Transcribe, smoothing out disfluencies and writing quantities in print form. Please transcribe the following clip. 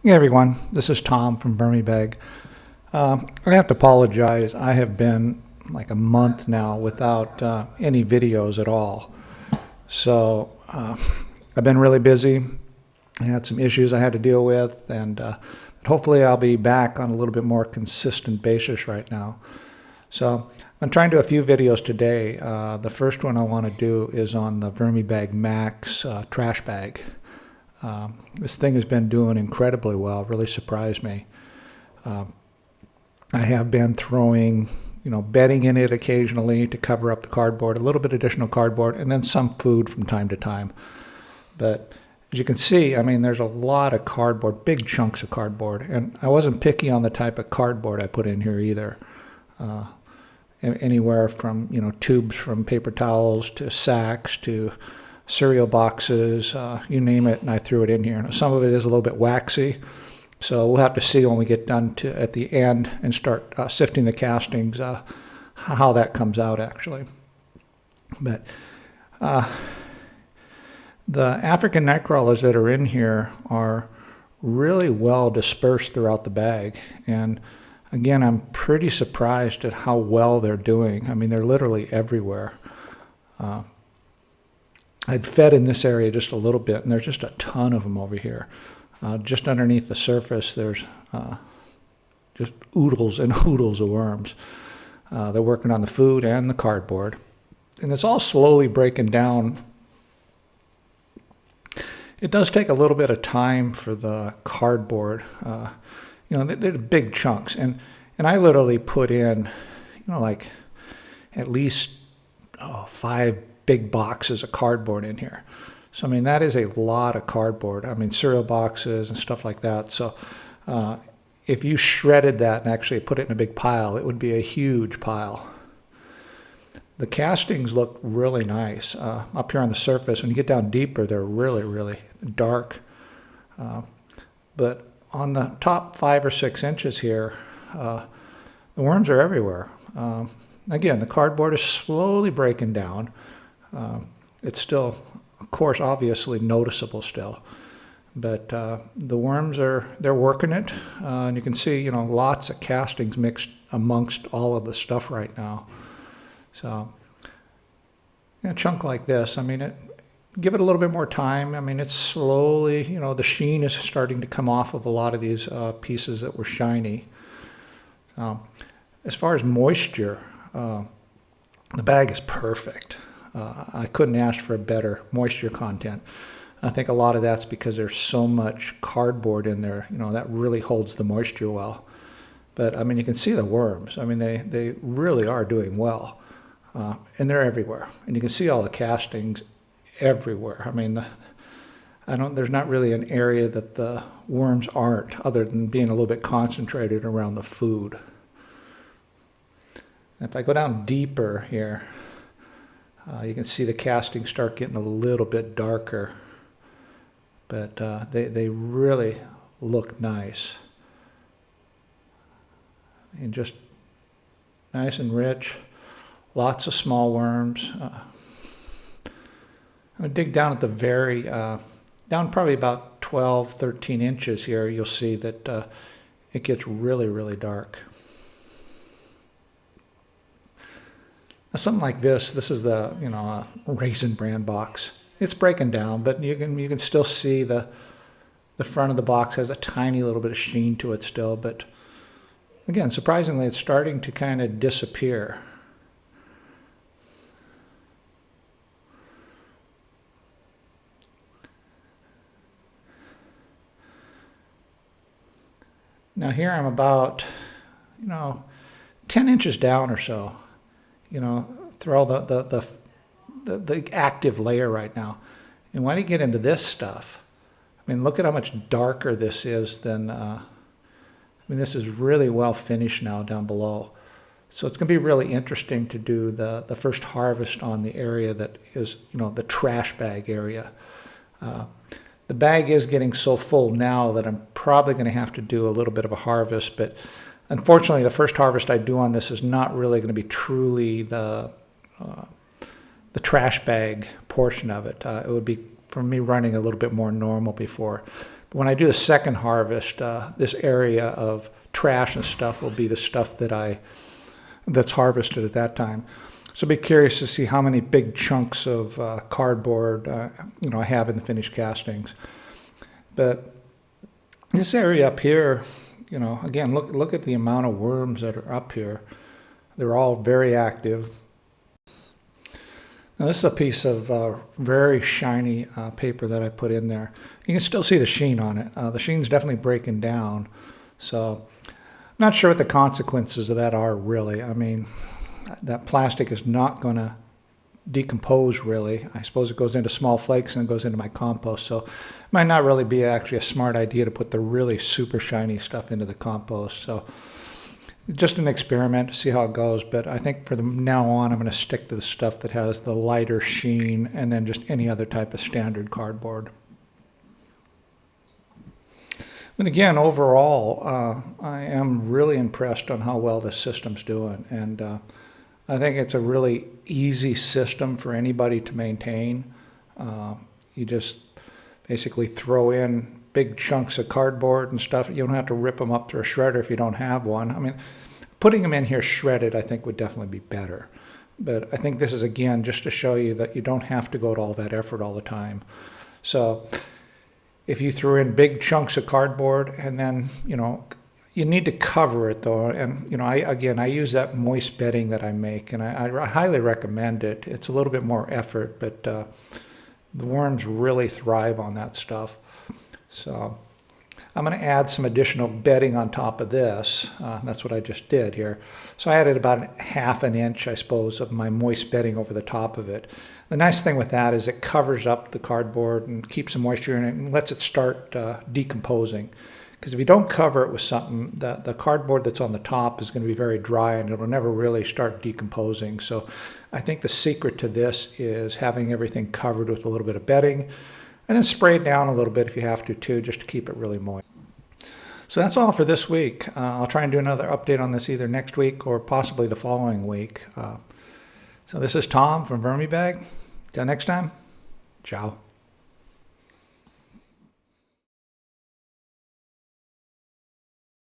Hey everyone, this is Tom from VermiBag. I have to apologize. I have been like a month now without any videos at all. So I've been really busy. I had some issues I had to deal with, and hopefully I'll be back on a little bit more consistent basis right now. So I'm trying to do a few videos today. The first one I want to do is on the VermiBag Max trash bag. This thing has been doing incredibly well, really surprised me. I have been throwing, bedding in it occasionally to cover up the cardboard, a little bit additional cardboard, and then some food from time to time. But as you can see, there's a lot of cardboard, big chunks of cardboard, and I wasn't picky on the type of cardboard I put in here either. Anywhere from, tubes from paper towels to sacks to cereal boxes, you name it, and I threw it in here. Now, some of it is a little bit waxy, so we'll have to see when we get done at the end and start sifting the castings how that comes out actually. But the African night crawlers that are in here are really well dispersed throughout the bag, and again, I'm pretty surprised at how well they're doing. They're literally everywhere. I'd fed in this area just a little bit, and there's just a ton of them over here. Just underneath the surface, there's just oodles and oodles of worms. They're working on the food and the cardboard. And it's all slowly breaking down. It does take a little bit of time for the cardboard. They're big chunks. And I literally put in, like at least 5 big boxes of cardboard in here. So that is a lot of cardboard. Cereal boxes and stuff like that. So if you shredded that and actually put it in a big pile, it would be a huge pile. The castings look really nice up here on the surface. When you get down deeper, they're really, really dark. But on the top 5 or 6 inches here, the worms are everywhere. Again, the cardboard is slowly breaking down. It's still, of course, obviously noticeable still, but the worms they're working it, and you can see lots of castings mixed amongst all of the stuff right now. So a chunk like this, give it a little bit more time. It's slowly, the sheen is starting to come off of a lot of these pieces that were shiny. As far as moisture, the bag is perfect. I couldn't ask for a better moisture content. I think a lot of that's because there's so much cardboard in there, that really holds the moisture well. But you can see the worms. They really are doing well, and they're everywhere. And you can see all the castings everywhere. There's not really an area that the worms aren't, other than being a little bit concentrated around the food. If I go down deeper here, you can see the castings start getting a little bit darker, but they really look nice. And just nice and rich, lots of small worms. I'm going to dig down at the down probably about 12, 13 inches here. You'll see that it gets really, really dark. Something like this is the Raisin Bran box. It's breaking down, but you can still see the front of the box has a tiny little bit of sheen to it still. But again, surprisingly, it's starting to kind of disappear. Now here I'm about 10 inches down or so. Through all the active layer right now. And when you get into this stuff, look at how much darker this is than, this is really well finished now down below. So it's going to be really interesting to do the first harvest on the area that is, the trash bag area. The bag is getting so full now that I'm probably going to have to do a little bit of a harvest, but unfortunately, the first harvest I do on this is not really going to be truly the trash bag portion of it. It would be for me running a little bit more normal before When I do the second harvest, this area of trash and stuff will be the stuff that's harvested at that time. So be curious to see how many big chunks of cardboard I have in the finished castings. But this area up here, again, look at the amount of worms that are up here. They're all very active. Now this is a piece of very shiny paper that I put in there. You can still see the sheen on it. The sheen's definitely breaking down. So I'm not sure what the consequences of that are really. I mean, that plastic is not going to decompose really. I suppose it goes into small flakes and goes into my compost. So it might not really be actually a smart idea to put the really super shiny stuff into the compost. So just an experiment to see how it goes. But I think from now on, I'm going to stick to the stuff that has the lighter sheen and then just any other type of standard cardboard. But again, overall, I am really impressed on how well this system's doing. And I think it's a really easy system for anybody to maintain. You just basically throw in big chunks of cardboard and stuff. You don't have to rip them up through a shredder if you don't have one. I mean, putting them in here shredded, I think, would definitely be better. But I think this is, again, just to show you that you don't have to go to all that effort all the time. So if you threw in big chunks of cardboard and then, you need to cover it though. And, I use that moist bedding that I make, and I highly recommend it. It's a little bit more effort, but the worms really thrive on that stuff. So I'm going to add some additional bedding on top of this. That's what I just did here. So I added about 1/2 inch, I suppose, of my moist bedding over the top of it. The nice thing with that is it covers up the cardboard and keeps the moisture in it and lets it start decomposing. Because if you don't cover it with something, the cardboard that's on the top is going to be very dry and it'll never really start decomposing. So I think the secret to this is having everything covered with a little bit of bedding and then spray it down a little bit if you have to too, just to keep it really moist. So that's all for this week. I'll try and do another update on this either next week or possibly the following week. So this is Tom from VermiBag. Till next time, ciao.